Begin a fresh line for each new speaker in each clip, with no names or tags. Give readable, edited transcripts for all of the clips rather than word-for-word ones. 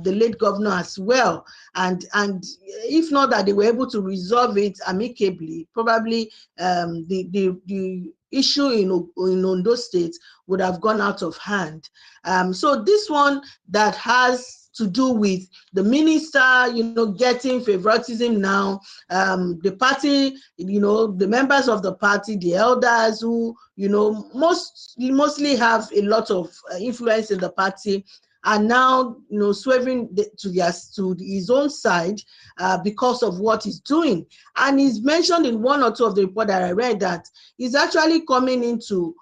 the late governor as well. And if not that they were able to resolve it amicably, probably the issue in Ondo State would have gone out of hand. So this one that has to do with the minister, getting favoritism now, the party, the members of the party, the elders who, mostly have a lot of influence in the party, are now, swerving to his own side because of what he's doing. And he's mentioned in one or two of the reports that I read that he's actually coming in to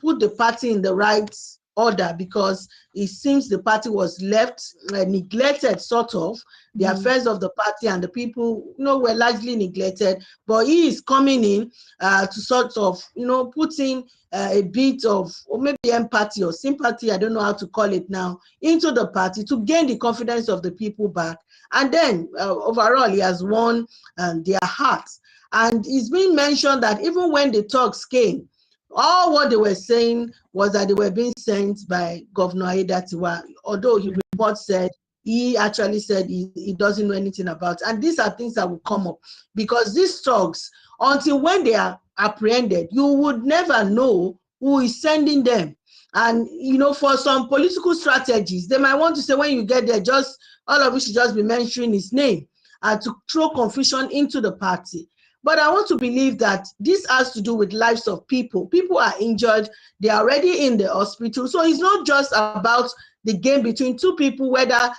put the party in the right order, because it seems the party was left neglected, sort of. The affairs of the party and the people, were largely neglected. But he is coming in to sort of, putting a bit of, or maybe empathy or sympathy, I don't know how to call it now, into the party to gain the confidence of the people back. And then overall, he has won their hearts. And it's been mentioned that even when the talks came, all what they were saying was that they were being sent by Governor Aiyedatiwa, although his report said, he actually said he doesn't know anything about. And these are things that will come up, because these talks, until when they are apprehended, you would never know who is sending them. And, for some political strategies, they might want to say, when you get there, just all of you should just be mentioning his name to throw confusion into the party. But I want to believe that this has to do with lives of people. People are injured. They are already in the hospital. So it's not just about the game between two people, whether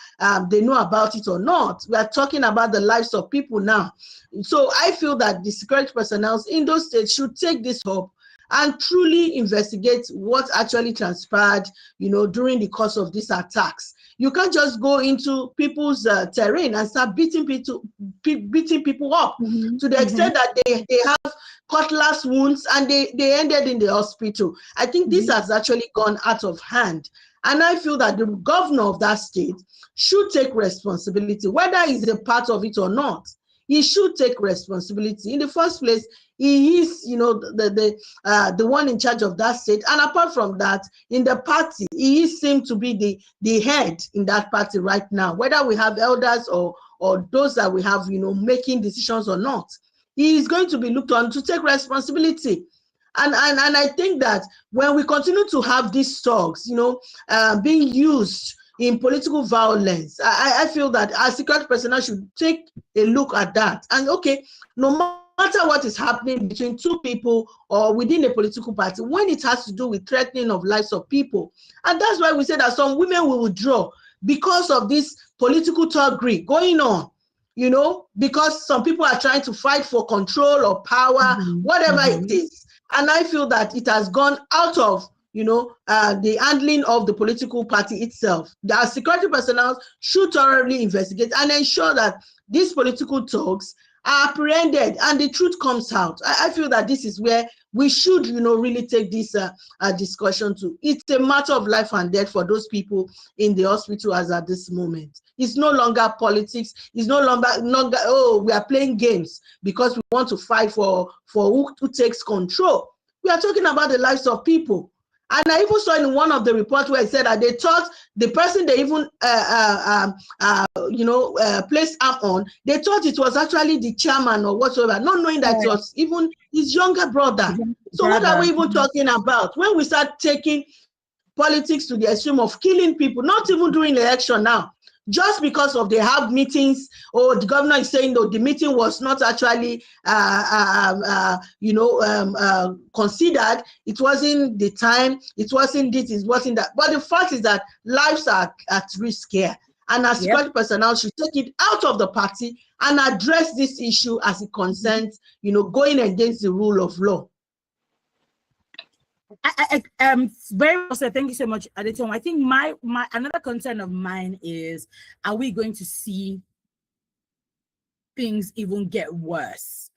they know about it or not. We are talking about the lives of people now. So I feel that the security personnel in those states should take this up and truly investigate what actually transpired, during the course of these attacks. You can't just go into people's terrain and start beating people up to the extent that they have cutlass wounds and they ended in the hospital. I think this has actually gone out of hand. And I feel that the governor of that state should take responsibility, whether he's a part of it or not. He should take responsibility. In the first place, he is, the one in charge of that state. And apart from that, in the party, he seems to be the head in that party right now, whether we have elders or those that we have, making decisions or not. He is going to be looked on to take responsibility. And I think that when we continue to have these talks, being used in political violence, I feel that our security personnel should take a look at that. And okay, no matter what is happening between two people or within a political party, when it has to do with threatening of lives of people, and that's why we say that some women will withdraw because of this political thuggery going on, because some people are trying to fight for control or power, whatever it is. And I feel that it has gone out of the handling of the political party itself. The security personnel should thoroughly investigate and ensure that these political talks are apprehended and the truth comes out. I feel that this is where we should, really take this discussion to. It's a matter of life and death for those people in the hospital as at this moment. It's no longer politics. It's no longer we are playing games because we want to fight for who takes control. We are talking about the lives of people. And I even saw in one of the reports where it said that they thought the person they even placed arm on, they thought it was actually the chairman or whatsoever, not knowing that it was even his younger brother. So what are we even talking about when we start taking politics to the extreme of killing people, not even during the election now, just because of they have meetings, or the governor is saying that the meeting was not actually considered, it wasn't the time, it wasn't this, it wasn't that. But the fact is that lives are at risk here, and our security personnel should take it out of the party and address this issue as it concerns, going against the rule of law.
Very well said. Thank you so much, Adeton. I think my another concern of mine is, are we going to see things even get worse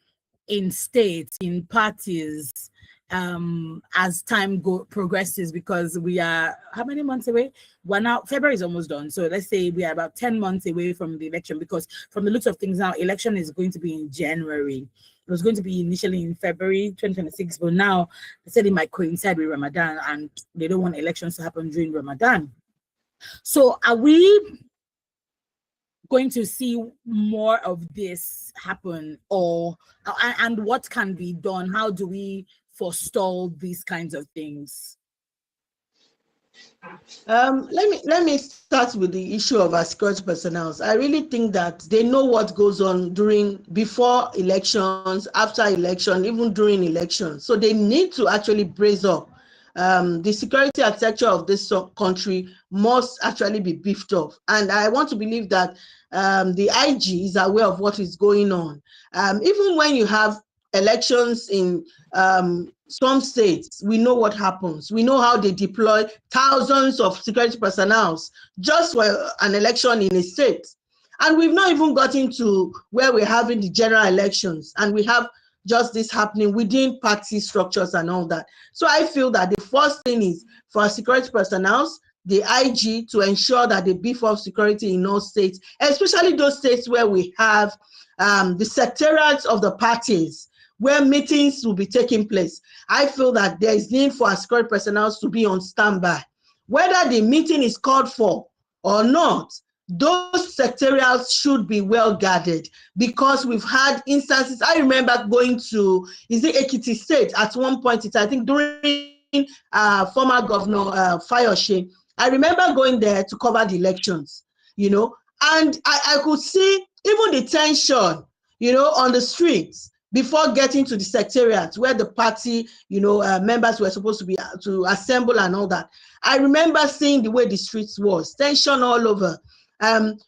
in states, in parties, as time progresses? Because we are how many months away? Well, now February is almost done, so let's say we are about 10 months away from the election, because from the looks of things now, election is going to be in January. It was going to be initially in February 2026, but now they said it might coincide with Ramadan, and they don't want elections to happen during Ramadan. So are we going to see more of this happen, or and what can be done? How do we forestall these kinds of things?
Let me start with the issue of our security personnel. I really think that they know what goes on before elections, after election, even during elections. So they need to actually brace up. The security architecture of this country must actually be beefed up. And I want to believe that the IG is aware of what is going on. Even when you have elections in some states, we know what happens. We know how they deploy thousands of security personnel just for an election in a state. And we've not even gotten to where we're having the general elections, and we have just this happening within party structures and all that. So I feel that the first thing is for security personnel, the IG, to ensure that they beef up security in all states, especially those states where we have the secretariats of the parties, where meetings will be taking place. I feel that there is need for our security personnel to be on standby. Whether the meeting is called for or not, those secretariats should be well guarded, because we've had instances. I remember going to, is it Ekiti State at one point, I think during former Governor Fayoshe. I remember going there to cover the elections, and I could see even the tension, on the streets, before getting to the secretariat where the party, members were supposed to be to assemble and all that. I remember seeing the way the streets was, tension all over.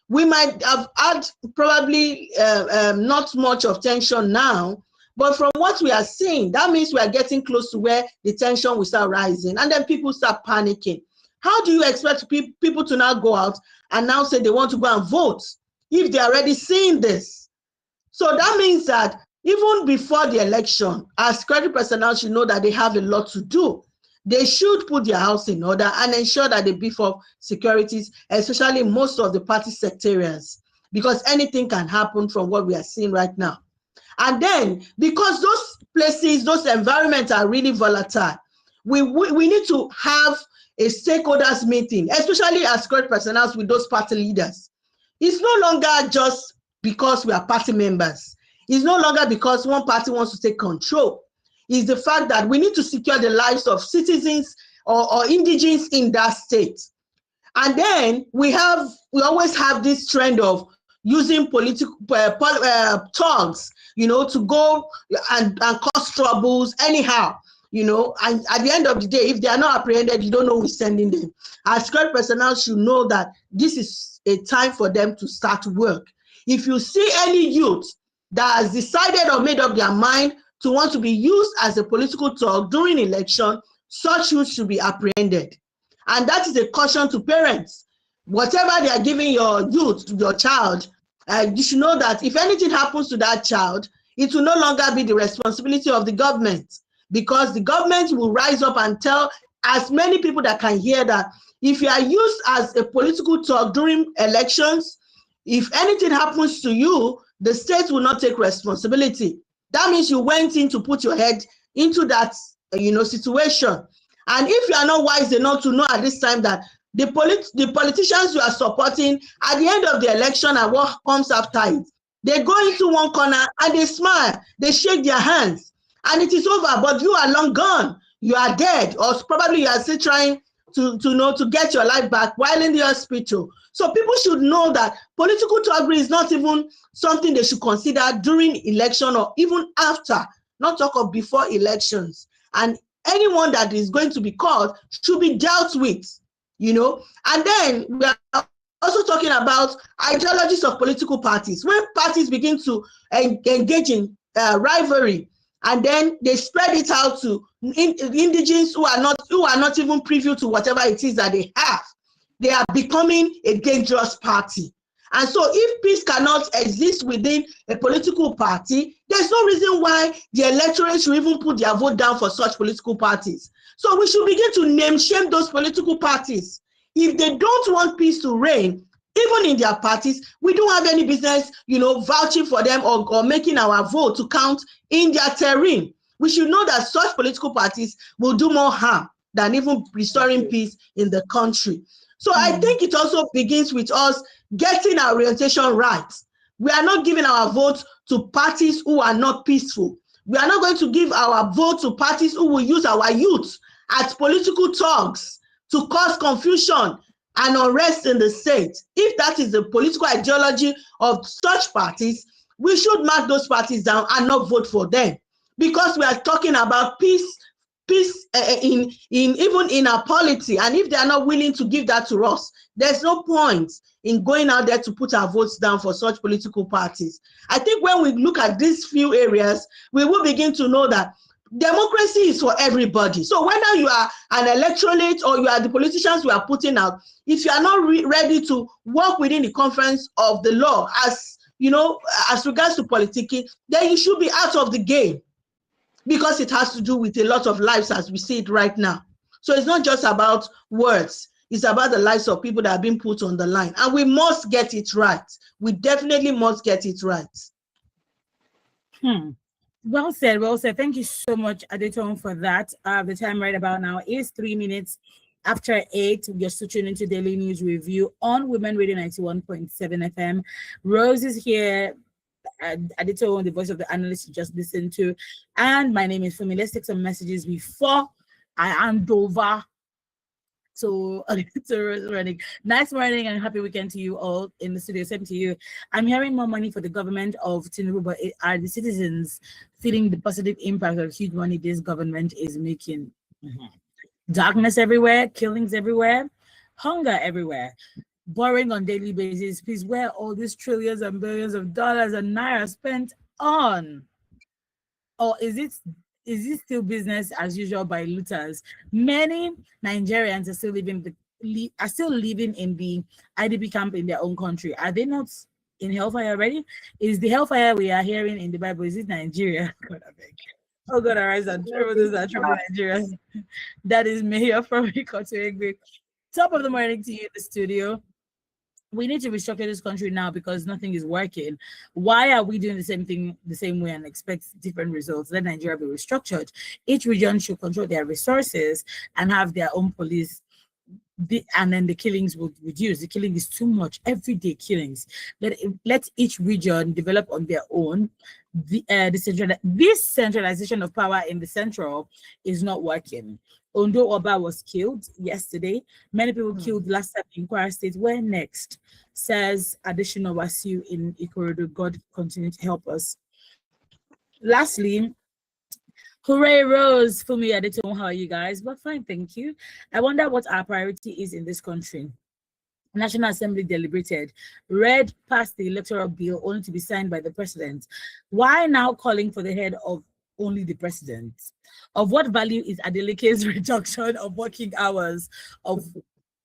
We might have had probably not much of tension now, but from what we are seeing, that means we are getting close to where the tension will start rising, and then people start panicking. How do you expect people to now go out and now say they want to go and vote if they're already seeing this? So that means that even before the election, our security personnel should know that they have a lot to do. They should put their house in order and ensure that they beef up securities, especially most of the party sectarians, because anything can happen from what we are seeing right now. And then, because those places, those environments are really volatile, we need to have a stakeholders meeting, especially as security personnel with those party leaders. It's no longer just because we are party members. It's no longer because one party wants to take control. It's the fact that we need to secure the lives of citizens or indigents in that state. And then we always have this trend of using political thugs, to go and cause troubles anyhow, and at the end of the day, if they are not apprehended, you don't know who's sending them. Our security personnel should know that this is a time for them to start work. If you see any youth that has decided or made up their mind to want to be used as a political thug during election, such youth should be apprehended. And that is a caution to parents. Whatever they are giving your youth, your child, you should know that if anything happens to that child, it will no longer be the responsibility of the government, because the government will rise up and tell as many people that can hear that if you are used as a political thug during elections, if anything happens to you, the state will not take responsibility. That means you went in to put your head into that, situation. And if you are not wise enough to know at this time that the politicians you are supporting at the end of the election and what comes after it, they go into one corner and they smile, they shake their hands, and it is over. But you are long gone. You are dead, or probably you are still trying to get your life back while in the hospital. So people should know that political thuggery is not even something they should consider during election or even after, not talk of before elections. And anyone that is going to be caught should be dealt with, And then we are also talking about ideologies of political parties. When parties begin to engage in rivalry, and then they spread it out to indigents who are not even privy to whatever it is that they have, they are becoming a dangerous party. And so if peace cannot exist within a political party, there's no reason why the electorate should even put their vote down for such political parties. So we should begin to name shame those political parties. If they don't want peace to reign, even in their parties, we don't have any business, vouching for them or making our vote to count in their terrain. We should know that such political parties will do more harm than even restoring peace in the country. So I think it also begins with us getting our orientation right. We are not giving our vote to parties who are not peaceful. We are not going to give our vote to parties who will use our youth as political thugs to cause confusion and unrest in the state. If that is the political ideology of such parties, we should mark those parties down and not vote for them, because we are talking about peace in even in our polity. And if they are not willing to give that to us, there's no point in going out there to put our votes down for such political parties. I think when we look at these few areas, we will begin to know that democracy is for everybody. So whether you are an electorate or you are the politicians we are putting out, if you are not ready to work within the conference of the law, as you know, as regards to politicking, then you should be out of the game, because it has to do with a lot of lives as we see it right now. So it's not just about words, it's about the lives of people that are being put on the line, and we must get it right. We definitely must get it right.
Well said, well said. Thank you so much, Adeton, for that. The time right about now is 3 minutes after 8. You're still tuning into Daily News Review on Women Radio 91.7 FM. Rose is here. Adeton, the voice of the analyst you just listened to. And my name is Fumi. Let's take some messages before I hand over. So, running. Nice morning and happy weekend to you all in the studio. Same to you. I'm hearing more money for the government of Tinubu, but are the citizens feeling the positive impact of huge money this government is making? Darkness everywhere, killings everywhere, hunger everywhere, borrowing on daily basis. Please, where are all these trillions and billions of dollars and naira spent on? Or is it still business as usual by looters? Many Nigerians are still living in the IDP camp in their own country. Are they not in hellfire already? Is the hellfire we are hearing in the Bible, is it Nigeria? God, I beg. Oh God, arise and trouble those that trouble Nigeria. That is Mayor from Ikoto. Top of the morning to you in the studio. We need to restructure this country now because nothing is working. Why are we doing the same thing the same way and expect different results? Let Nigeria be restructured. Each region should control their resources and have their own police. And then the killings will reduce. The killing is too much. Everyday killings. Let each region develop on their own. This centralization of power in the central is not working. Ondo Oba was killed yesterday. Many people killed last time in Kwara State. Where next? Says additional Wasiu in Ikorodu. God continue to help us. Lastly, hooray, Rose. Fumi, I didn't know how are you guys, but fine, thank you. I wonder what our priority is in this country. National Assembly deliberated, read past the electoral bill only to be signed by the president. Why now calling for the head of only the president? Of what value is Adelike's reduction of working hours of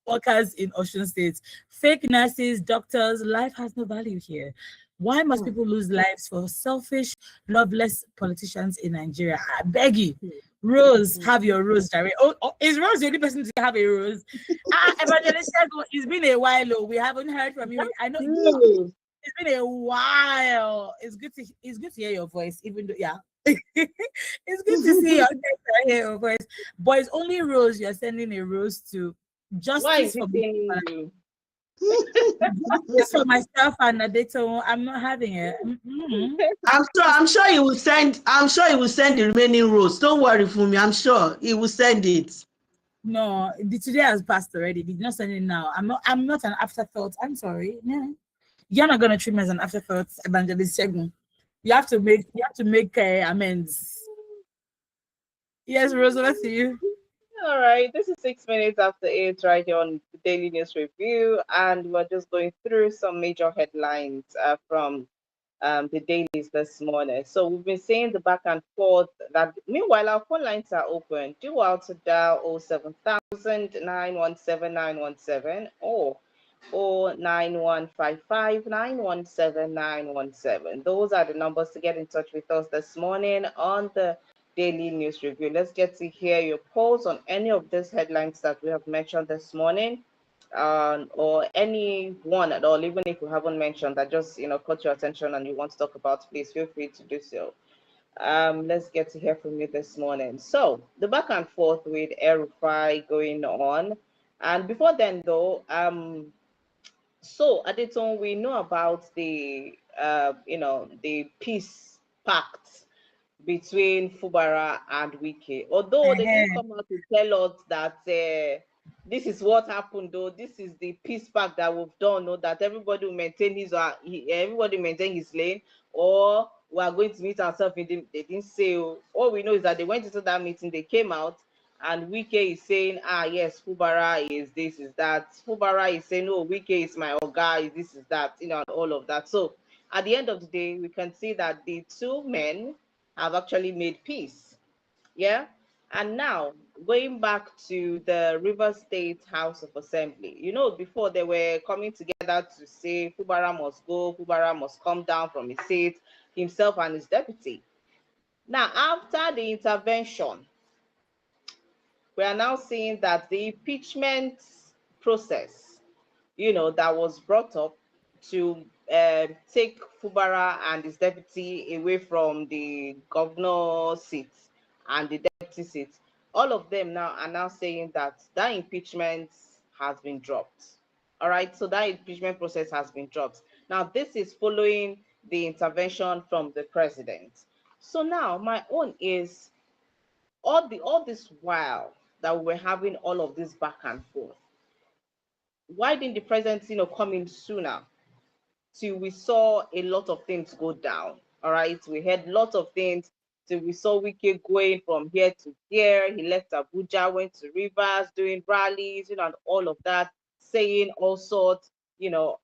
workers in Osun State? Fake nurses, doctors, life has no value here. Why must people lose lives for selfish, loveless politicians in Nigeria? I beg you. Rose, have your rose, Jerry. Oh, is Rose the only person to have a rose? Evangelist Shago, it's been a while. Oh, we haven't heard from you. I know it's been a while. It's good to hear your voice, even though it's good to see your voice. But it's only Rose you're sending a rose to. Justice for me. For myself and Adeto, I'm not having it.
I'm sure he will send. I'm sure he will send the remaining rows. Don't worry for me. I'm sure he will send it.
No, today has passed already. Did not send it now. I'm not an afterthought. I'm sorry. No. You're not gonna treat me as an afterthought, Evangelist Shagun. You have to make amends. Yes, Rose, over to you.
All right, this is 6 minutes after 8 right here on the Daily News Review, and we're just going through some major headlines from the dailies this morning. So we've been seeing the back and forth that meanwhile our phone lines are open. Do well to dial 07000 917 917 or 09155 917 917. Those are the numbers to get in touch with us this morning on the Daily News Review. Let's get to hear your polls on any of these headlines that we have mentioned this morning, or any one at all, even if we haven't mentioned that, just caught your attention and you want to talk about, please feel free to do so. Let's get to hear from you this morning. So the back and forth with el-Rufai going on. And before then, though, so Adeton, we know about the the peace pact between Fubara and Wike. Although they didn't come out to tell us that this is what happened, though. This is the peace pact that we've done, though, that everybody will maintain everybody maintain his lane, or we are going to meet ourselves in the, they didn't say. All we know is that they went into that meeting, they came out, and Wike is saying, yes, Fubara is this, is that. Fubara is saying, oh, Wike is my guy, this is that, and all of that. So at the end of the day, we can see that the two men have actually made peace. Yeah. And now going back to the River State House of Assembly, before they were coming together to say Fubara must go, Fubara must come down from his seat, himself and his deputy. Now, after the intervention, we are now seeing that the impeachment process, that was brought up to take Fubara and his deputy away from the governor's seat and the deputy seat. All of them now are now saying that that impeachment has been dropped. All right, so that impeachment process has been dropped. Now, this is following the intervention from the president. So now my own is all this while that we're having all of this back and forth, why didn't the president, come in sooner? Till we saw a lot of things go down. All right, we heard lots of things. Till we saw Wike going from here to there. He left Abuja, went to Rivers, doing rallies, and all of that, saying all sorts,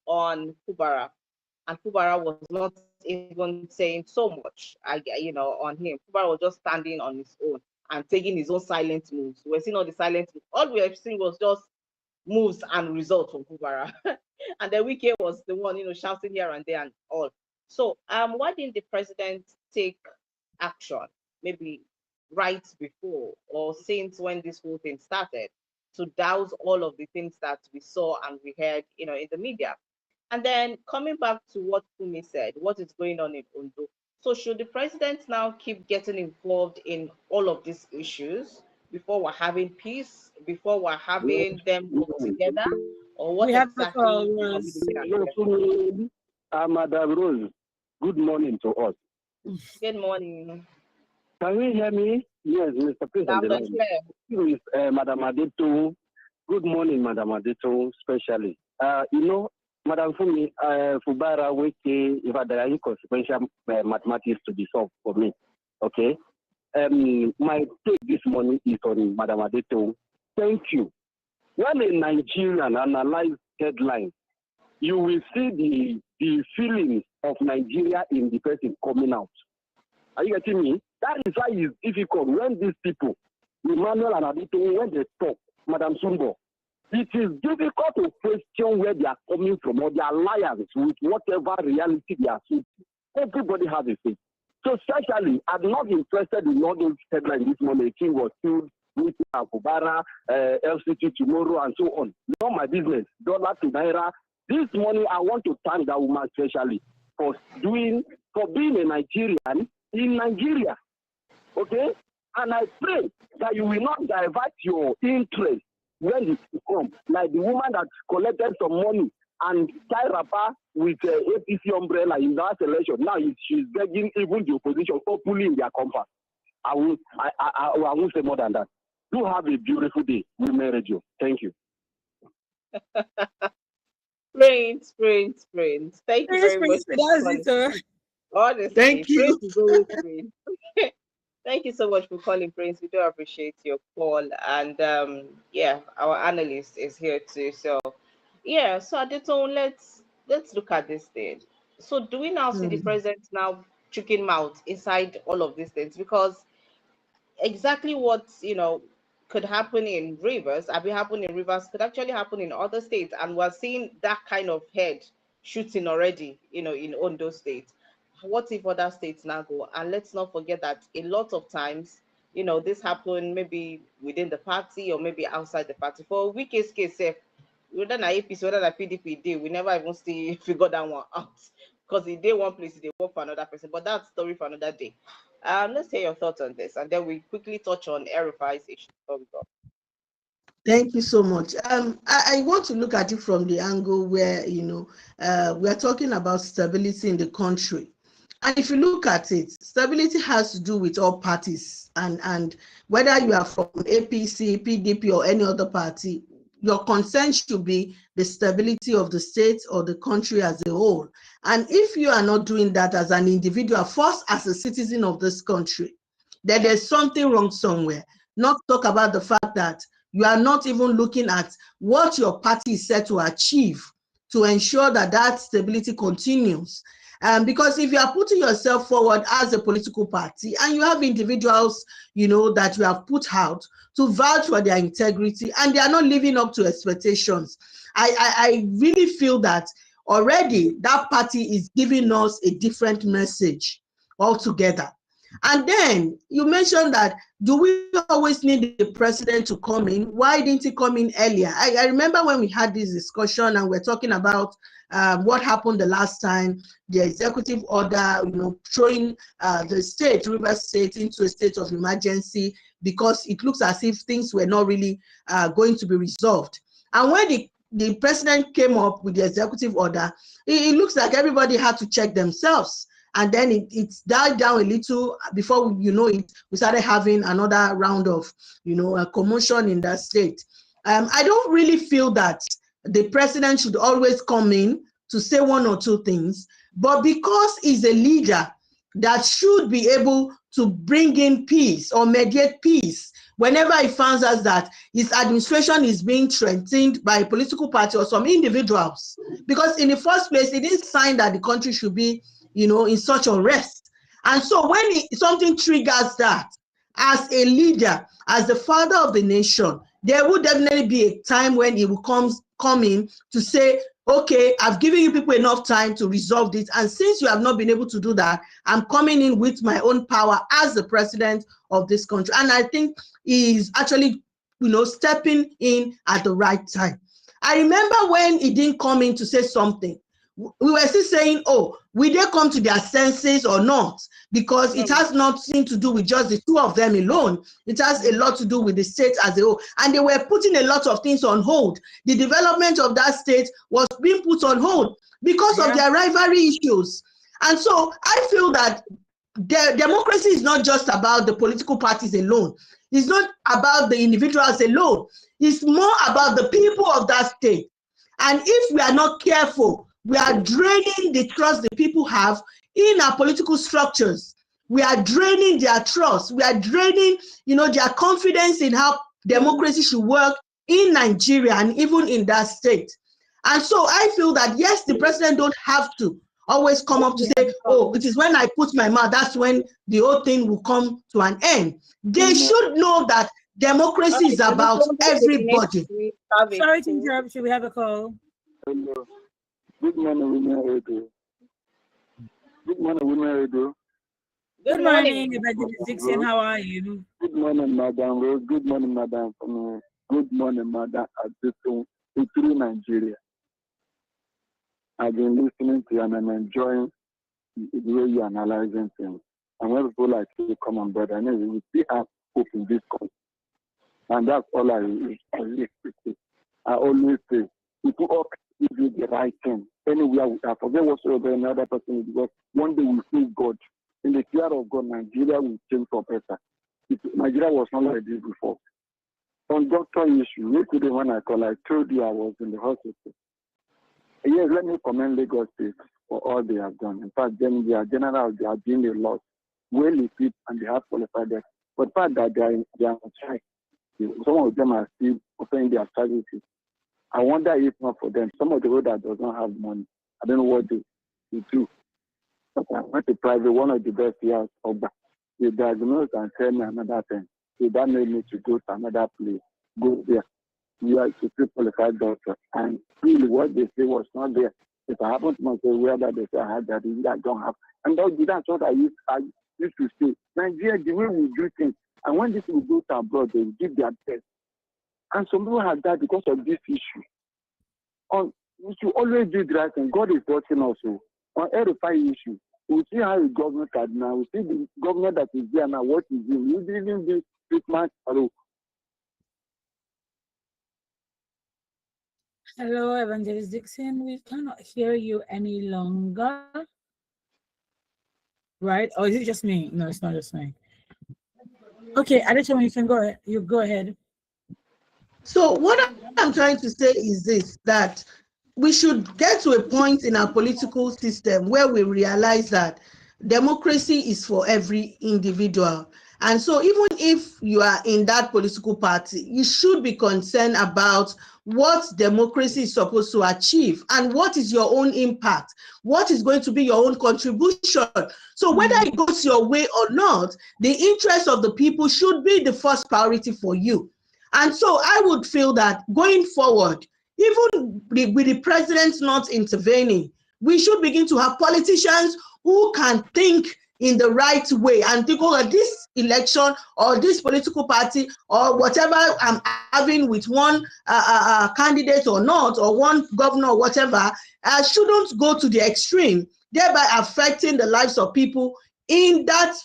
on Fubara. And Fubara was not even saying so much, on him. Fubara was just standing on his own and taking his own silent moves. We're seeing all the silent moves. All we have seen was just moves and results from Fubara. And then Wike was the one, shouting here and there and all. So why didn't the president take action, maybe right before or since when this whole thing started, to douse all of the things that we saw and we heard, in the media? And then coming back to what Fumi said, what is going on in Ondo? So should the president now keep getting involved in all of these issues before we're having peace, before we're having them work together, or what exactly are we looking at?
Madam Rose, good morning to us.
Good morning.
Can you hear me? Yes, Mr. President. With Madam Adeto. Good morning, Madam Adeto, especially. Madam Fumi, Fubara, Wike, if there are inconsequential mathematics to be solved for me. Okay? My take this morning is on Madam Adeto. Thank you. When a Nigerian analyzes headlines, you will see the feelings of Nigeria in the person coming out. Are you getting me? That is why it's difficult when these people, Emmanuel and Adeto, when they talk, Madam Sumbo, it is difficult to question where they are coming from or their alliance with whatever reality they are seeing. Everybody has a faith. So especially, I'm not interested in all those headlines this morning. The king was killed, Fubara, LCT tomorrow, and so on. Not my business. Dollar to Naira. This morning, I want to thank that woman especially for being a Nigerian in Nigeria. Okay? And I pray that you will not divert your interest when it comes. Like the woman that collected some money and tie wrapper with APC umbrella in that election. Now she's begging even the opposition openly in their compass. I won't say more than that. Do have a beautiful day. We married you. Thank you.
Prince. Thank you very much. Honestly,
thank you.
Prince is always Prince. Thank you so much for calling, Prince. We do appreciate your call. And our analyst is here too. So so Adeton, let's look at this thing. So do we now see the president now chicken mouth inside all of these things? Because exactly what could happen in Rivers, could actually happen in other states, and we're seeing that kind of head shooting already, in Ondo State. What if other states now go? And let's not forget that a lot of times, this happened maybe within the party or maybe outside the party. For Wike's case, whether na APC, whether na PDP did, we never even figure that one out, because he did one place, they work for another person. But that's story for another day. Let's hear your thoughts on this, and then we quickly touch on el-Rufai's issue before we go.
Thank you so much. I want to look at it from the angle where, we are talking about stability in the country. And if you look at it, stability has to do with all parties. And whether you are from APC, PDP, or any other party, your concern should be the stability of the state or the country as a whole. And if you are not doing that as an individual, first as a citizen of this country, then there's something wrong somewhere. Not talk about the fact that you are not even looking at what your party is set to achieve to ensure that that stability continues. Because if you are putting yourself forward as a political party and you have individuals, that you have put out to vouch for their integrity and they are not living up to expectations, I really feel that already that party is giving us a different message altogether. And then you mentioned that, do we always need the president to come in? Why didn't he come in earlier? I remember when we had this discussion and we're talking about what happened the last time, the executive order, throwing the state, Rivers State, into a state of emergency because it looks as if things were not really going to be resolved. And when the president came up with the executive order, it looks like everybody had to check themselves. And then it died down a little before we started having another round of, a commotion in that state. I don't really feel that the president should always come in to say one or two things, but because he's a leader that should be able to bring in peace or mediate peace whenever he finds out that his administration is being threatened by a political party or some individuals. Because in the first place, it is a sign that the country should be in such unrest. And so when something triggers that, as a leader, as the father of the nation, there will definitely be a time when he will come in to say, okay, I've given you people enough time to resolve this. And since you have not been able to do that, I'm coming in with my own power as the president of this country. And I think he is actually, stepping in at the right time. I remember when he didn't come in to say something, we were still saying, oh, will they come to their senses or not? Because it has nothing to do with just the two of them alone. It has a lot to do with the state as a whole. And they were putting a lot of things on hold. The development of that state was being put on hold because of their rivalry issues. And so I feel that democracy is not just about the political parties alone. It's not about the individuals alone. It's more about the people of that state. And if we are not careful, we are draining the trust the people have in our political structures. We are draining their trust. We are draining, their confidence in how democracy should work in Nigeria and even in that state. And so I feel that, yes, the president don't have to always come up to say, oh, it is when I put my mouth, that's when the whole thing will come to an end. They should know that democracy is about everybody.
Sorry to interrupt. Should we have a call?
Hello. Good morning, Women Radio. Good morning, Women Radio.
Good morning, Evangelist Dixon. How are you?
Good morning, Madam Rose. Good morning, Madam. Good morning, Madam Adeto. Through Nigeria. I've been listening to you and I'm enjoying the way you're analyzing things. And when people like you come on board, I know we still have hope in this country. And that's all I always say. People all do the right thing. Anywhere, I forget whatsoever another person is, because one day we see God. In the care of God, Nigeria will change for better. Nigeria was not like this before. On doctor issue, yesterday when I called, I told you I was in the hospital. Yes, let me commend Lagos State for all they have done. In fact, then they are general, they are doing a lot, well equipped, and they have qualified them. But the fact that they are on strike, some of them are still offering their services. I wonder if not for them, some of the road that does not have money, I don't know what they do. But I went to private, one of the best years of that. They diagnosed and tell me another thing. So that made me to go to another place, go there. You are to be qualified doctor. And really what they say was not there. If I happen to myself where that they say I had that, I don't have. And that's what I used to say. Nigeria, the way we do things, and when this will go to abroad, they will give their best. And some people have that because of this issue. We should always do the right thing. God is watching us. On el-Rufai issue, we see how the government is now. We see the government that is there now, what is doing. We didn't do treatment.
Hello, Evangelist Dixon. We cannot hear you any longer. Right? Or is it just me? No, it's not just me. Okay, Adetoma, you can go ahead. You go ahead.
So what I'm trying to say is this, that we should get to a point in our political system where we realize that democracy is for every individual. And so even if you are in that political party, you should be concerned about what democracy is supposed to achieve and what is your own impact, what is going to be your own contribution. So whether it goes your way or not, the interest of the people should be the first priority for you. And so I would feel that going forward, even with the president not intervening, we should begin to have politicians who can think in the right way and think, oh, this election or this political party or whatever I'm having with one candidate or not, or one governor or whatever, shouldn't go to the extreme, thereby affecting the lives of people in that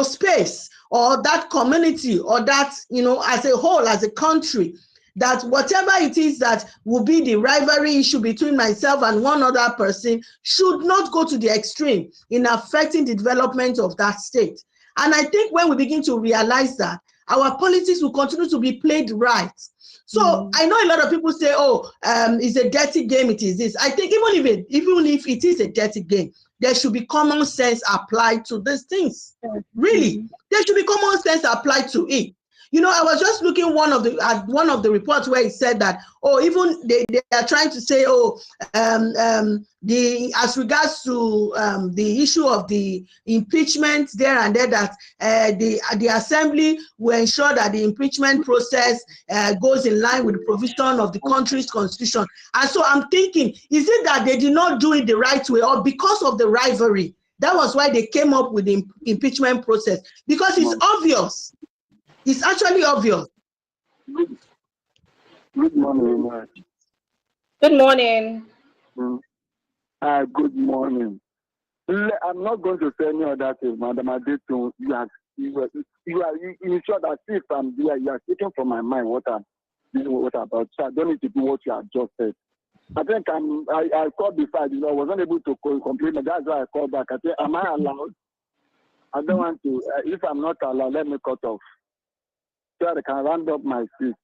space or that community or that, as a whole, as a country, that whatever it is that will be the rivalry issue between myself and one other person should not go to the extreme in affecting the development of that state. And I think when we begin to realize that, our politics will continue to be played right. So I know a lot of people say, oh, it's a dirty game, it is this. I think even if it is a dirty game, there should be common sense applied to these things. Really, there should be common sense applied to it. I was just looking at one of the reports where it said that, oh, even they are trying to say, oh, as regards to the issue of the impeachment there and there, that the assembly will ensure that the impeachment process goes in line with the provision of the country's constitution. And so I'm thinking, is it that they did not do it the right way, or because of the rivalry? That was why they came up with the impeachment process, because it's obvious. It's actually obvious.
Good morning.
Good morning.
Good morning. I'm not going to say any other thing, Madam Adetu. You sure that if I'm there, you are speaking from my mind what about. So I don't need to do what you have just said. I think I called before. I wasn't able to complain. That's why I called back. I said, am I allowed? I don't want to. If I'm not allowed, let me cut off. So I can round up my seat.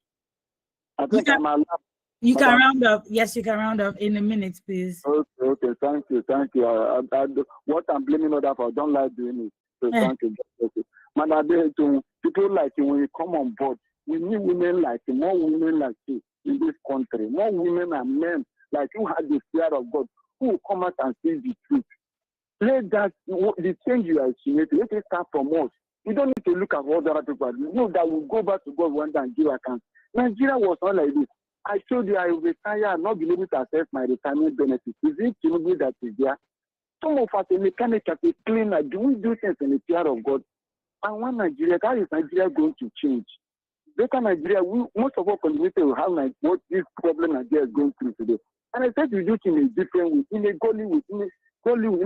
I think I'm allowed.
You can round up. Yes, you can round up in a minute, please.
Okay. Thank you. What I'm blaming others for, I don't like doing it. So thank you. Okay. People like you, when you come on board, we need women like you, more women like you in this country, more women and men like you have the fear of God, who will come out and say the truth. Let that, the change you are estimating, let it start from us. You don't need to look at what other people do. You know that we'll go back to God one day and give account. Nigeria was not like this. I told you I will retire and not be able to access my retirement benefits. Is it Tinubu that is there? Some of us, a mechanic, as a cleaner, do we do things in the fear of God? And one Nigeria, how is Nigeria going to change? Better Nigeria, most of our community will have what this problem Nigeria is going through today. And I said we do it in a different way, in a godly way, in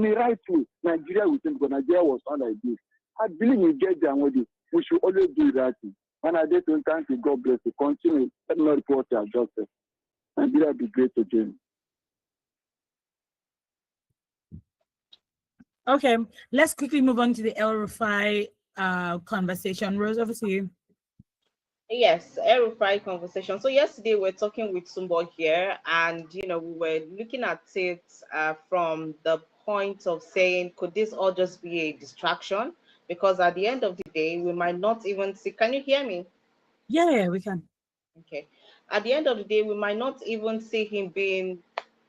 a right way. Nigeria will change, but Nigeria was not like this. I believe we get there with it. We should always do that. And I just thank you. God bless you. Continue. Let me not report your justice. Nigeria will be great again.
Okay, let's quickly move on to the el-Rufai conversation. Rose, over to you.
Yes, el-Rufai conversation. So yesterday we're talking with Sumbo here, and we were looking at it from the point of saying, could this all just be a distraction? Because at the end of the day, we might not even see. Can you hear me?
Yeah, we can.
Okay. At the end of the day, we might not even see him being,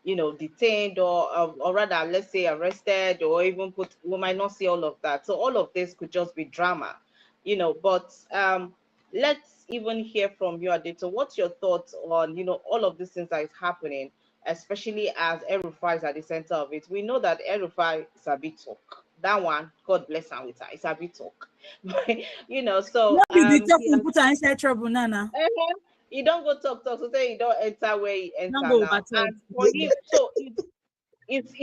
detained or rather, let's say arrested, or even we might not see all of that. So all of this could just be drama, but let's even hear from you, Adeto. What's your thoughts on, all of these things that is happening, especially as el-Rufai is at the center of it? We know that el-Rufai is a bit talk. That one, God bless her with her. It's a bit talk, so
put her inside trouble, Nana.
You don't go talk. So say you don't enter where you enter now. And for him, so it's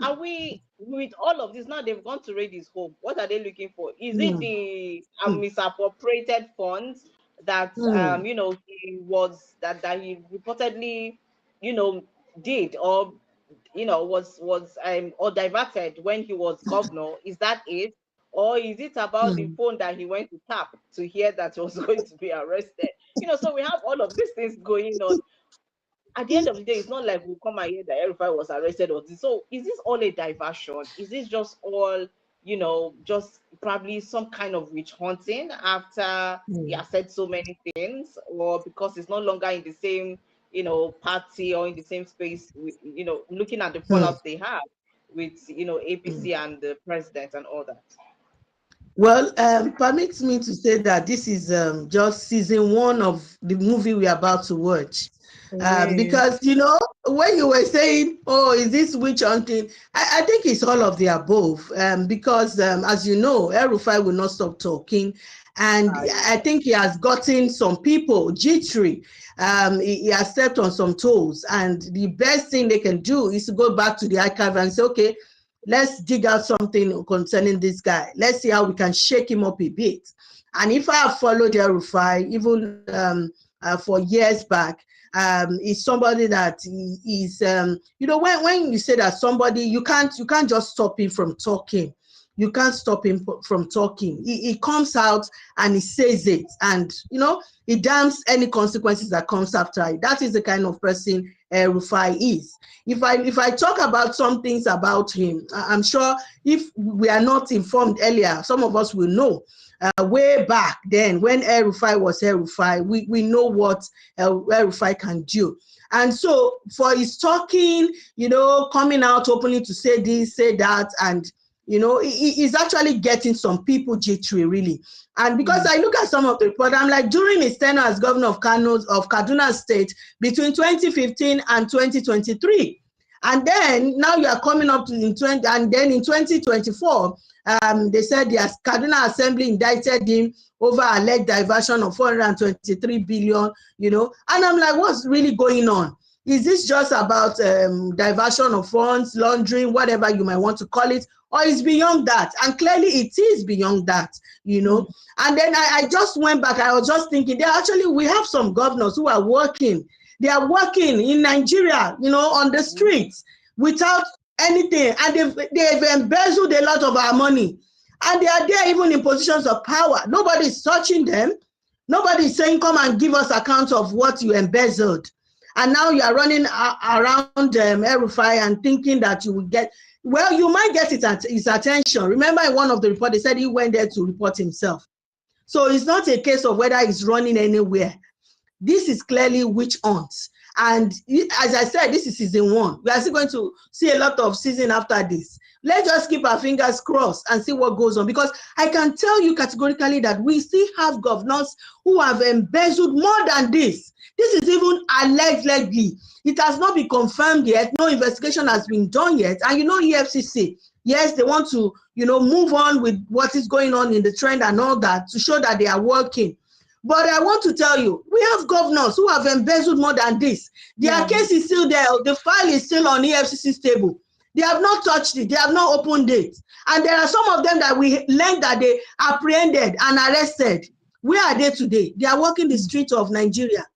are we with all of this now? They've gone to raid his home. What are they looking for? Is it the misappropriated funds that you know, he was that he reportedly, you know, did or you know was or diverted when he was governor? Is that it? Or is it about the phone that he went to tap to hear that he was going to be arrested? You know, so we have all of these things going on. At the end of the day, it's not like we'll come and hear that el-Rufai was arrested or this. So is this all a diversion? Is this just all, you know, just probably some kind of witch hunting after he has said so many things, or because it's no longer in the same, you know, party or in the same space, with, you know, looking at the fallout they have with, you know, APC and the president and all that?
Well, permits me to say that this is just season 1 of the movie we're about to watch. Because, you know, when you were saying, oh, is this witch hunting? I think it's all of the above. Because, as you know, el-Rufai will not stop talking. And I think he has gotten some people jittery. He has stepped on some toes. And the best thing they can do is to go back to the archive and say, okay, let's dig out something concerning this guy. Let's see how we can shake him up a bit. And if I have followed el-Rufai, even for years back, is somebody that is, you know, when you say that somebody, you can't just stop him from talking. You can't stop him from talking. He comes out and he says it, and you know, he damns any consequences that comes after it. That is the kind of person el-Rufai is. If I talk about some things about him, I'm sure if we are not informed earlier, some of us will know. Way back then, when el-Rufai was el-Rufai, we know what el-Rufai can do. And so for his talking, you know, coming out openly to say this, say that, and you know, he's actually getting some people jittery, really. And because I look at some of the report, I'm like, during his tenure as governor of Kaduna State between 2015 and 2023, and then now you are coming up to in 2024, they said the Kaduna Assembly indicted him over alleged diversion of 423 billion, you know, and I'm like, what's really going on? Is this just about diversion of funds, laundering, whatever you might want to call it, or is beyond that? And clearly it is beyond that, you know. And then I just went back, I was just thinking, we have some governors who are working. They are working in Nigeria, you know, on the streets without anything, and they've embezzled a lot of our money. And they are there even in positions of power. Nobody is touching them. Nobody is saying, come and give us account of what you embezzled. And now you are running around el-Rufai and thinking that you will get, well, you might get his attention. Remember in one of the reports, they said he went there to report himself. So it's not a case of whether he's running anywhere. This is clearly witch hunt. And as I said, this is season 1. We are still going to see a lot of season after this. Let's just keep our fingers crossed and see what goes on, because I can tell you categorically that we still have governors who have embezzled more than this. This is even allegedly. It has not been confirmed yet. No investigation has been done yet. And you know, EFCC, yes, they want to, you know, move on with what is going on in the trend and all that to show that they are working. But I want to tell you, we have governors who have embezzled more than this. Their case is still there. The file is still on EFCC's table. They have not touched it. They have not opened it. And there are some of them that we learned that they apprehended and arrested. Where are they today? They are walking the streets of Nigeria.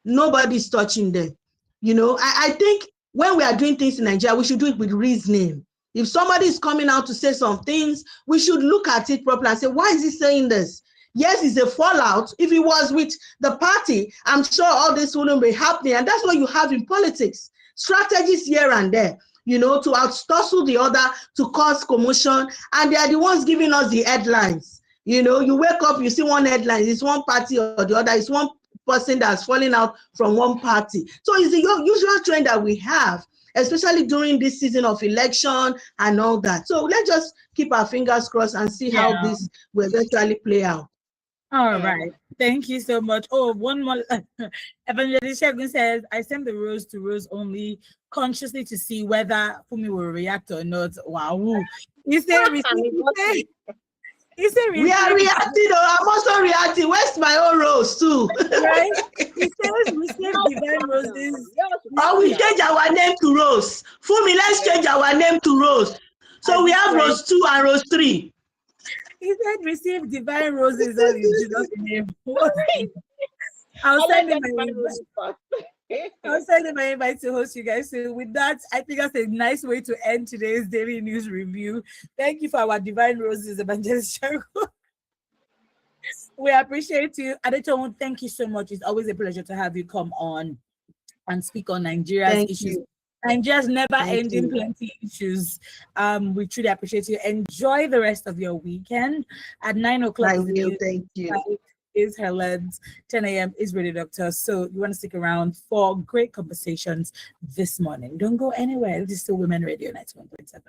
Nobody's touching them. You know, I think when we are doing things in Nigeria, we should do it with reasoning. If somebody is coming out to say some things, we should look at it properly and say, why is he saying this? Yes, it's a fallout. If it was with the party, I'm sure all this wouldn't be happening. And that's what you have in politics. Strategies here and there, you know, to outtussle the other, to cause commotion. And they are the ones giving us the headlines. You know, you wake up, you see one headline, it's one party or the other, it's one person that's falling out from one party. So it's the usual trend that we have, especially during this season of election and all that. So let's just keep our fingers crossed and see how this will eventually play out.
All right. Thank you so much. Oh, one more. Evangelist Shegun says, I sent the rose to Rose only consciously to see whether Fumi will react or not. Wow. He said, we are
reacting, or I'm also reacting. Where's my own rose too?
Right? He says we save divine roses.
Or we change our name to Rose. Fumi, let's change our name to Rose. So we have Rose 2 and Rose 3.
He said, receive divine roses all in Jesus' name. I'll send him my invite to host you guys. So with that, I think that's a nice way to end today's daily news review. Thank you for our divine roses, Evangelist Sharon. We appreciate you. Adeton, thank you so much. It's always a pleasure to have you come on and speak on Nigeria's issues. Nigeria's never-ending plenty issues. We truly appreciate you. Enjoy the rest of your weekend. At 9 o'clock,
thank you.
Is her lens, 10 a.m. is Radio Doctor. So you want to stick around for great conversations this morning. Don't go anywhere. This is still Women Radio 91.7.